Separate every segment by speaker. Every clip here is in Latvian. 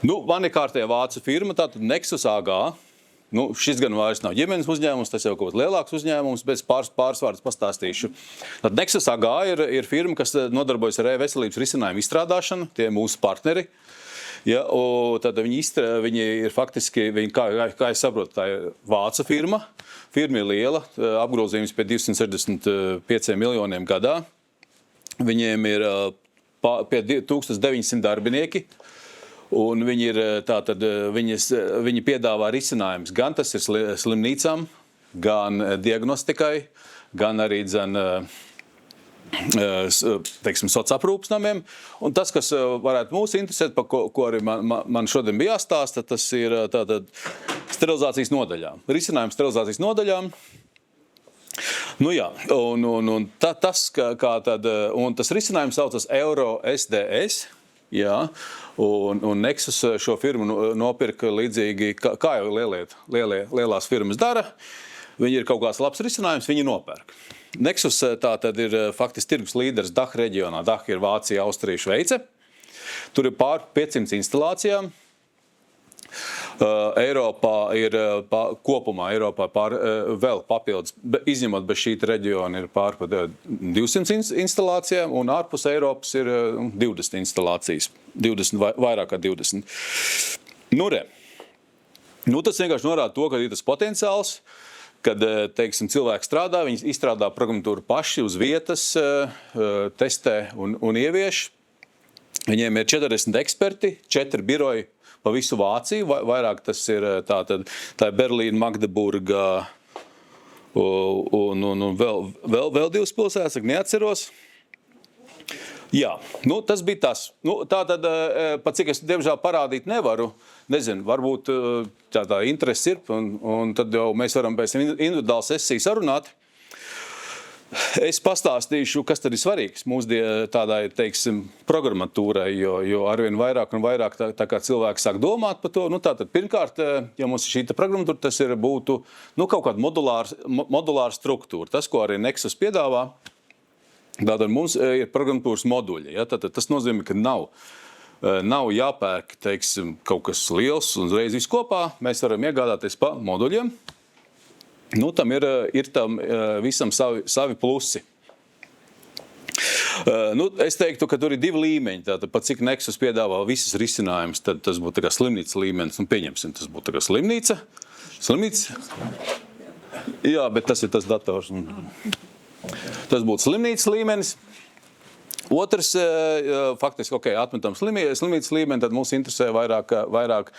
Speaker 1: Nu, man ir kārtējā vācu firma, tātad Nexus AG. Nu, šis gan vairs nav ģimenes uzņēmums, tas jau kaut kāds lielāks uzņēmums, bet pāris vārdus pastāstīšu. Tad Nexus AG ir firma, kas nodarbojas ar e-veselības risinājumu izstrādāšanu, tie mūsu partneri. Ja, tad viņi ir faktiski, kā es saprotu, tā ir vācu firma. Firma ir liela, apgrozījums pie 265 miljoniem gadā. Viņiem ir pie 1900 darbinieki. Un viņi piedāvā risinājumus. Gan tas ir slimnīcām, gan diagnostikai, gan arī sociālaprūpas namiem. Un tas, kas varētu mūs interesēt, par ko arī man šodien bija jāstāsta, tas ir sterilizācijas nodaļām. Risinājums sterilizācijas nodaļām. Nu jā, un tas risinājums saucas EuroSDS. Jā, un Nexus šo firmu nopirka līdzīgi, kā jau lielās firmas dara. Viņi ir kaut kāds labs risinājums, viņi nopērk. Nexus tātad ir faktiski tirgus līderis DACH reģionā. DACH ir Vācija, Austrija, Šveice. Tur ir pār 500 instalācijām. Eiropā ir kopumā vēl papildus, izņemot bez šī reģiona, ir pār 200 instalācijām, un ārpus Eiropas ir 20 instalācijas, vairāk kā 20. Tas vienkārši norāda to, ka ir tas potenciāls, kad, teiksim, cilvēki strādā, viņi izstrādā programmatūru paši uz vietas, testē un ievieš. Viņiem ir 40 eksperti, 4 biroji pa visu Vāciju, vairāk tas ir tā ir Berlīna, Magdeburga un vēl 2 pilsētas, neatceros. Jā, tas bija tas. Tātad, pat cik es diemžēl parādīt nevaru, nezinu, varbūt tā interese ir, un tad jau mēs varam pēc individuālu sesiju sarunāt. Es pastāstīšu, kas tad ir svarīgs mūsdienu tādai, teiksim, programmatūrai, jo arvien vairāk un vairāk tā kā cilvēki sāk domāt par to. Tātad, pirmkārt, ja mums ir šī programmatūra, tas būtu kaut kāda modulāra struktūra. Tas, ko arī Nexus piedāvā, tātad mums ir programmatūras moduļi. Ja? Tātad, tas nozīmē, ka nav jāpērk, teiksim, kaut kas liels un uzreiz viss kopā. Mēs varam iegādāties pa moduļiem. Tam ir tam visam savi plusi. Es teiktu, ka tur ir 2 līmeņi. Tātad, pat cik Nexus piedāvā visas risinājumus, tad tas būtu tā kā slimnīcas līmenis. Pieņemsim, tas būtu tā kā slimnīca. Jā, bet tas ir tas dators. Tas būtu slimnīcas līmenis. Otrs, faktiski, atmetam slimnīcas līmeni, tad mums interesē vairāk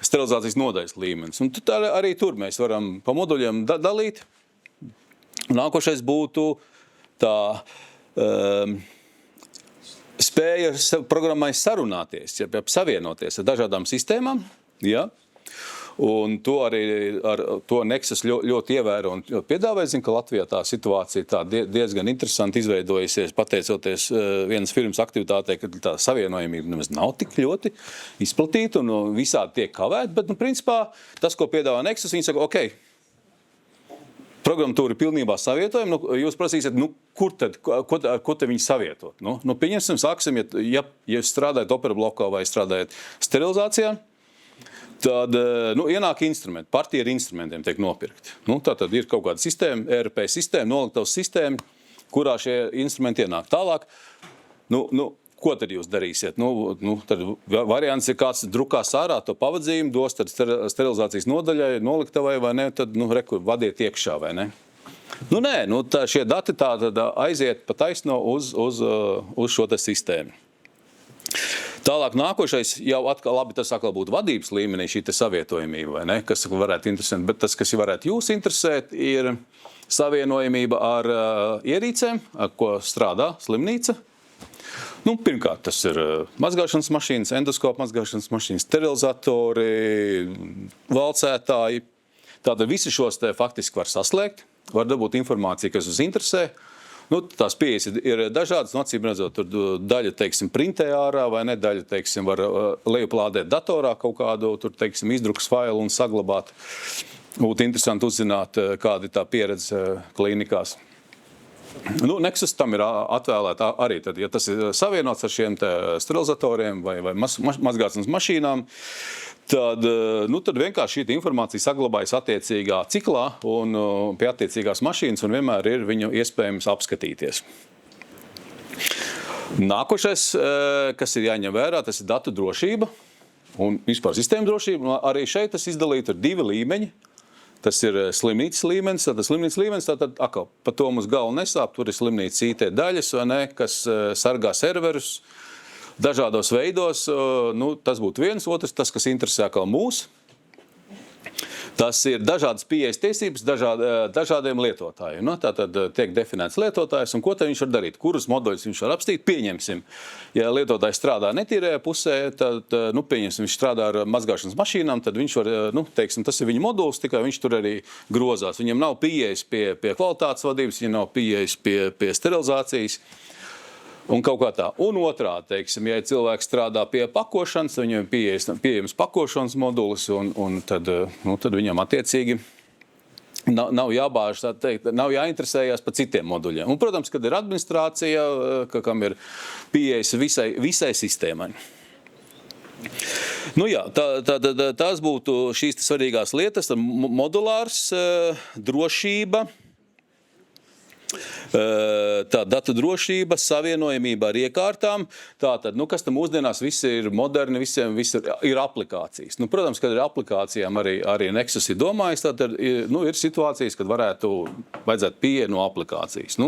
Speaker 1: sterilizācijas nodaļas līmenis. Un arī tur mēs varam pa moduļiem dalīt. Nākošais būtu tā spēja programmai sarunāties, savienoties ar dažādām sistēmām. Ja? Un to arī ar to Nexus ļoti ievēro un piedāvā. Es zinu, ka Latvijā tā situācija tā diezgan interesanti izveidojusies, pateicoties vienas firmas aktivitātei, ka tā savienojamība nemaz nav tik ļoti izplatīta un visādi tiek kavēt. Bet, principā, tas, ko piedāvā Nexus, viņi saka, programmatūra ir pilnībā savietojama. Jūs prasīsiet, kur te viņi savietot? Pieņemsim, sāksim, ja jūs strādājat operablokā vai strādājat sterilizācijā, tad ienāk instrumenti, partija ar instrumentiem tiek nopirkti. Tātad ir kaut kāda sistēma, ERP sistēma, noliktavas sistēma, kurā šie instrumenti ienāk tālāk. Ko tad jūs darīsiet? Tad variants ir kāds drukās ārā to pavadzījumu, dos tad sterilizācijas nodaļai, noliktavai vai ne, tad vadiet iekšā vai ne. Šie dati tātad aiziet pa taisno uz šo te sistēmu. Tālāk nākošais jau atkal labi, tas atkal būtu vadības līmenī šī te savietojamība, vai ne, kas varētu interesēt, bet tas, kas varētu jūs interesēt, ir savienojamība ar ierīcēm, ar ko strādā slimnīca. Pirmkārt, tas ir mazgāšanas mašīnas, endoskopu mazgāšanas mašīnas, sterilizatori, valcētāji. Tātad visi šos te faktiski var saslēgt, var dabūt informāciju, kas jūs interesē. Tās pieejas ir dažādas, acīm redzot, tur daļa, teiksim, printē ārā vai ne, daļa, teiksim, var lejuplādēt datorā kaut kādu, tur, teiksim, izdrukas failu un saglabāt. Būtu interesanti uzzināt, kāda ir tā pieredze klīnikās. Nu, Nexus tam ir atvēlēta arī, tad, ja tas ir savienots ar šiem sterilizatoriem vai mazgāšanas mašīnām, tad vienkārši šī informācija saglabājas attiecīgā ciklā un pie attiecīgās mašīnas un vienmēr ir viņu iespējams apskatīties. Nākošais, kas ir jāņem vērā, tas ir datu drošība un vispār sistēma drošība. Arī šeit tas izdalīta ar 2 līmeņi. Tas ir slimnīcas līmenis, tātad par to mums galva nesāp, tur ir slimnīcas IT daļas, vai ne, kas sargā serverus dažādos veidos. Tas būtu viens, otrs, tas, kas interesē kā mūs. Tas ir dažādas pieejas tiesības dažādiem lietotājiem. Tātad tiek definēts lietotājs, un ko tad viņš var darīt? Kurus moduļus viņš var apstīt? Pieņemsim, ja lietotājs strādā netīrajā pusē, tad, pieņemsim, viņš strādā ar mazgāšanas mašīnām, tad viņš var, tas ir viņa moduls, tikai viņš tur arī grozās. Viņam nav pieejas pie kvalitātes vadības, viņam nav pieejas pie sterilizācijas. Un kaut kā tā. Un otrādi, ja cilvēks strādā pie pakošanas, viņam ir pieejams pakošanas modulis, un tad viņam attiecīgi nav jābāž, tā teikt, nav jāinteresējās par citiem moduļiem. Un, protams, kad ir administrācija, kam ir pieejas visai sistēmai. Tās būtu šīs svarīgās lietas, modulārs, drošība, tā datu drošība, savienojamība ar iekārtām. Tātad, kas tam mūsdienās visi ir moderni, visiem ir aplikācijas. Protams, kad ir aplikācijām arī Nexus ir domājis, tad ir situācijas, kad vajadzētu pieeja no aplikācijas.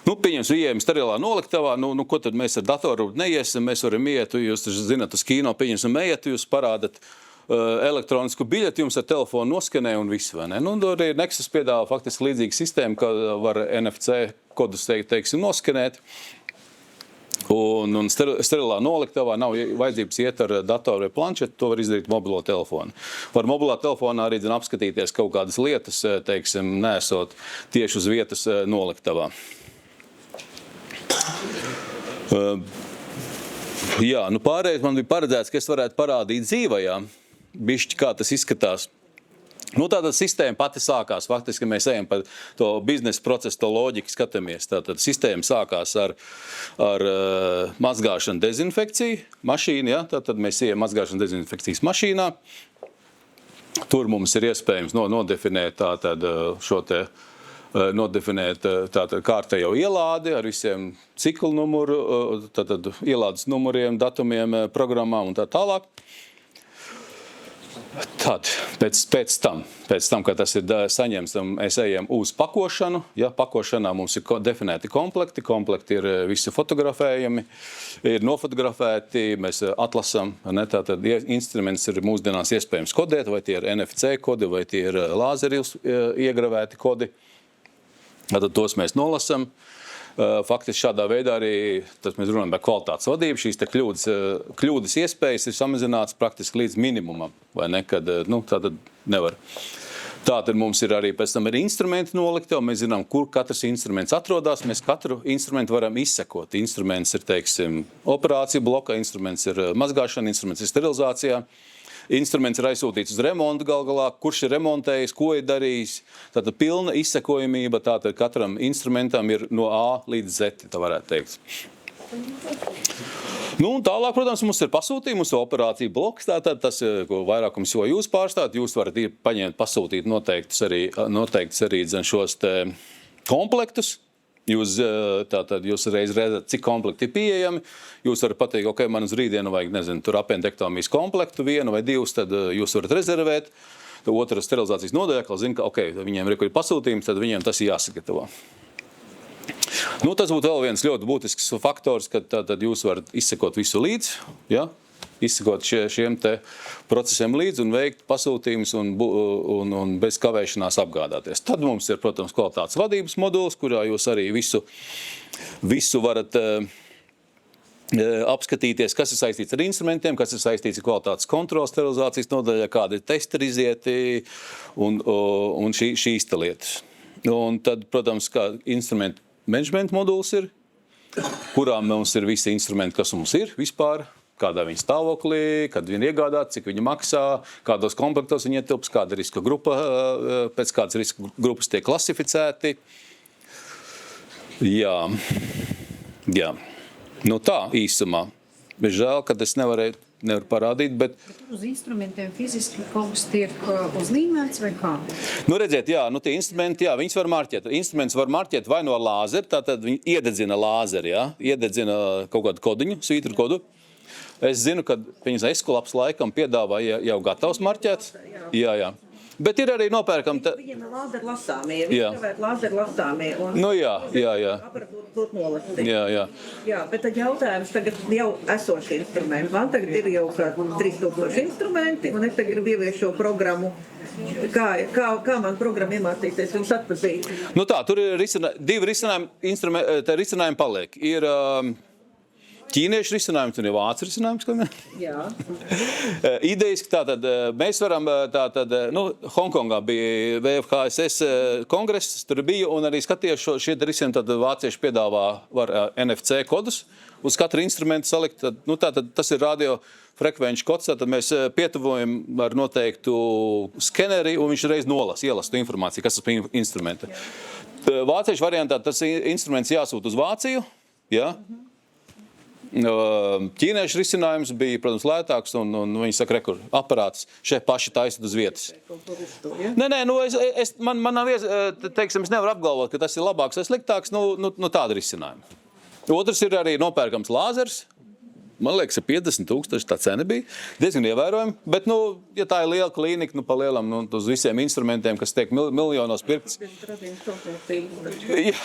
Speaker 1: Pieņems, ieejam sterilā noliktavā, ko tad mēs ar datoru neiesim, mēs varam iet, jūs zināt, uz kino, pieņemsim, ejiet, jūs parādat elektronisku biļeti, jums ar telefonu noskenē un viss, vai ne? Arī Nexus piedāvā faktiski līdzīgu sistēmu, ka var NFC kodus, teiksim, noskenēt. Un sterilā noliktavā nav vajadzības iet ar datoru vai planšetu, to var izdarīt mobilo telefonu. Var mobilā telefonā arī apskatīties kaut kādas lietas, teiksim, nesot tieši uz vietas noliktavā. Pārējais man bija paredzēts, ka es varētu parādīt dzīvajā. Bišķi, kā tas izskatās. Tātad sistēma pati sākās, faktiski mēs ejam par to biznesa procesu, to loģiku skatāmies. Tātad sistēma sākās ar mazgāšanu dezinfekciju mašīnu, ja? Tātad mēs ejam mazgāšanu dezinfekcijas mašīnā. Tur mums ir iespējams nodefinēt kārtējo ielādi ar visiem ciklu numuru, tātad ielādes numuriem, datumiem, programmām un tā tālāk. Tad, pēc tam, kad tas ir saņemts, mēs ejam uz pakošanu. Ja, pakošanā mums ir definēti komplekti. Komplekti ir visi fotografējami, ir nofotografēti, mēs atlasam. Tātad instruments ir mūsdienās iespējams kodēt, vai tie ir NFC kodi, vai tie ir lāzeri iegravēti kodi. Tātad tos mēs nolasam. Faktiski šādā veidā arī, tad mēs runājam par kvalitātes vadību, šīs kļūdas iespējas ir samazināts praktiski līdz minimumam, vai ne, kad, tātad nevar. Tātad mums ir arī pēc tam ir instrumenti noliktava, mēs zinām, kur katrs instruments atrodas, mēs katru instrumentu varam izsekot. Instruments ir, teiksim, operācija bloka, instruments ir mazgāšana, instruments ir sterilizācijā. Instruments ir aizsūtīts uz remontu galā, kurš ir remontējis, ko ir darījis. Tātad pilna izsekojamība, tātad katram instrumentam ir no A līdz Z, tā varētu teikt. Un tālāk, protams, mums ir pasūtījumi, mums ir operācija bloks, tātad tas, ko vairākums jau jūs pārstāt, jūs varat paņemt, pasūtīt noteiktus arī šos te komplektus. Jūs reiz redzat, cik komplekti ir pieejami. Jūs varat pateikt, ok, man uz rītdienu vajag, nezinu, tur apendektomijas komplektu, 1 vai 2, tad jūs varat rezervēt. Tad otra sterilizācijas nodaļā, kā zina, ka ok, viņiem ir pasūtījums, tad viņiem tas ir jāsagatavo. Tas būtu vēl viens ļoti būtisks faktors, ka tad jūs varat izsekot visu līdz, ja? Izsekot šiem te procesiem līdz un veikt pasūtījumus un bez kavēšanās apgādāties. Tad mums ir, protams, kvalitātes vadības moduls, kurā jūs arī visu varat apskatīties, kas ir saistīts ar instrumentiem, kas ir saistīts ar kvalitātes kontrolas sterilizācijas nodaļā, kādi ir testi izieti un šīs lietas. Un tad, protams, kā instrumentu menedžmenta moduls ir, kurā mums ir visi instrumenti, kas mums ir vispār, kādā viņa stāvoklī, kad viņa iegādāt, cik viņa maksā, kādos komplektos viņa ietilps, kāda riska grupa, pēc kādas riska grupas tiek klasificēti. Jā. Nu tā īsumā. Bet žēl, ka es nevaru parādīt, bet...
Speaker 2: Uz instrumentiem fiziski kaut kas tiek uzlīmēts vai kā?
Speaker 1: Nu redziet, tie instrumenti, viņus var marķēt. Instruments var marķēt vai no lāzera, tātad viņi iededzina lāzeri, iededzina kaut kādu kodiņu, svītru kodu. Es zinu, ka Eskolabs laikam piedāvā jau gatavs marķēt. Jā. Bet ir arī nopērkam...
Speaker 3: Viņiem ir lāzeru lasāmie, lāzeru lasāmie.
Speaker 1: Jā.
Speaker 3: Aparatūra būtu nolasīt.
Speaker 1: Jā.
Speaker 3: Bet tad jautājums tagad jau esoši instrumenti. Man tagad ir jau 3000 instrumenti, un es tagad gribu ieviest šo programmu. Kā man programma iemācīties viņus atpazīt?
Speaker 1: Nu tā, tur ir divi risinājumi paliek. Ir ķīniešu risinājums un ir vācu risinājums.
Speaker 3: Jā.
Speaker 1: Idejiski tātad mēs varam, Hongkongā bija VFHSS kongress, tur bija, un arī skaties šie risinājumi, tad vācieši piedāvā var NFC kodus uz katru instrumentu salikt. Tātad tas ir radiofrekvenču kods, tad mēs pietuvojam ar noteiktu skeneri, un viņš reiz ielas tu informāciju, kas tas pie instrumenta. Vāciešu variantā tas instruments jāsūt uz Vāciju, Ķīniešu risinājums bija, protams, lētāks, un viņi saka, aparāts šeit paši taisot uz vietas. Nē, man nav es nevaru apgalvot, ka tas ir labāks vai sliktāks, tāda risinājuma. Otrs ir arī nopērkams lāzers. Man liekas, 50 000 tā cena bija. Diezgan ievērojama, bet, ja tā ir liela klīnika, pa lielam, uz visiem instrumentiem, kas tiek miljonos pirkts. Jā,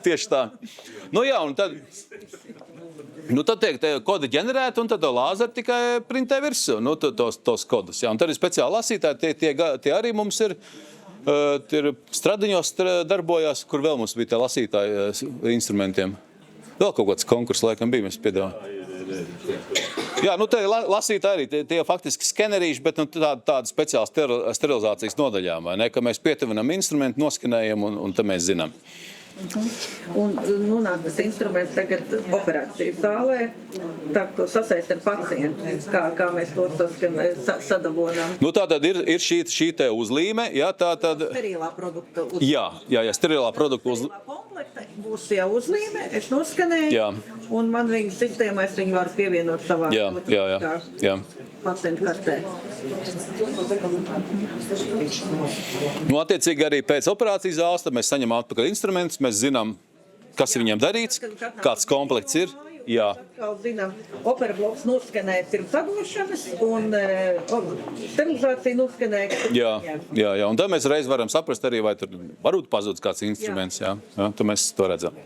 Speaker 1: tieši tā. Un tad tiek kodi ģenerēti, un tad to lāzeru tikai printē virsū, tos kodus. Un tad ir speciāli lasītāji, tie arī mums ir Stradiņos darbojās, kur vēl mums bija tie lasītāji instrumentiem. Vēl kaut kāds konkurss laikam bija, mēs piedāvājam. Jā, te lasītāji arī, tie faktiski skenerīši, bet tāda speciāla sterilizācijas nodaļām, vai ne, ka mēs pietuvinam instrumentu, noskenējam un tad mēs zinām.
Speaker 3: Un nonāk tas instruments tagad operācijas zālē, tā to sasaist ar pacientu, kā mēs to sadabonām.
Speaker 1: Tātad ir šī te uzlīme, tātad...
Speaker 3: Sterilā produkta
Speaker 1: uzlīme. Jā, sterilā produkta
Speaker 3: uzlīme. Komplekta būs jau uzlīme, es noskanēju, un man viņas sistēmā es viņu varu pievienot savā pacientu kartē.
Speaker 1: Attiecīgi arī pēc operācijas zāles, tad mēs saņemam atpakaļ instrumentus, mēs zinām, kas ir viņiem darīts, kāds komplekts ir. Jā.
Speaker 3: Atkal zinām, operabloks noskanēja pirms atdošanas un sterilizācija noskanēja.
Speaker 1: Jā, un tad mēs reiz varam saprast arī, vai tur varbūt pazudis kāds instruments. Jā, tad mēs to redzam.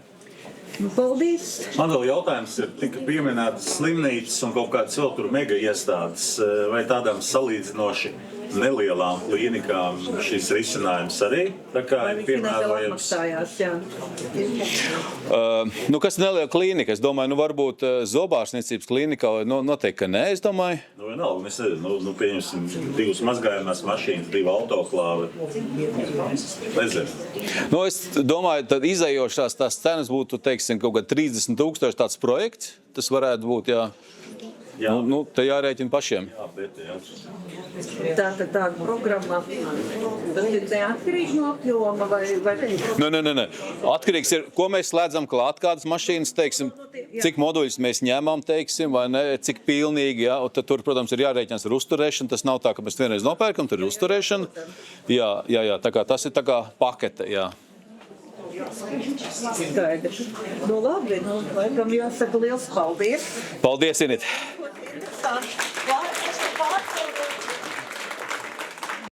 Speaker 3: Paldies.
Speaker 4: Man vēl jautājums ir, tika pieminētas slimnīcas un kaut kādas vēl tur mega iestādes, vai tādām salīdzinoši nelielām klīnikām šis risinājums arī tā kā ir piemērojams?
Speaker 1: Kas ir neliela klīnika? Es domāju, varbūt zobārstniecības klīnikā noteikti, ka nē, es domāju.
Speaker 4: Vienalga, mēs pieņemsim 2 mazgājumās mašīnas, 2 autoklāvi. Nezinu.
Speaker 1: Es domāju, tad izējošās tās cenas būtu, teiksim, kaut kā 30 000 tāds projekts. Tas varētu būt, te jārēķina pašiem.
Speaker 3: Tāda programma, tas ir neatkarīgi no apjoma vai?
Speaker 1: Nē. Atkarīgs ir, ko mēs slēdzam klāt, kādas mašīnas, teiksim, cik moduļus mēs ņemam, teiksim, vai ne, cik pilnīgi, un tad tur, protams, ir jārēķinās ar uzturēšanu, tas nav tā, ka mēs vienreiz nopērkam, tur ir uzturēšana. Jā, tā kā tas ir tā kā pakete, jā.
Speaker 3: Skaidrs. Labi, laikam jāsaka liels paldies.
Speaker 1: Paldies, Init.
Speaker 3: Tā.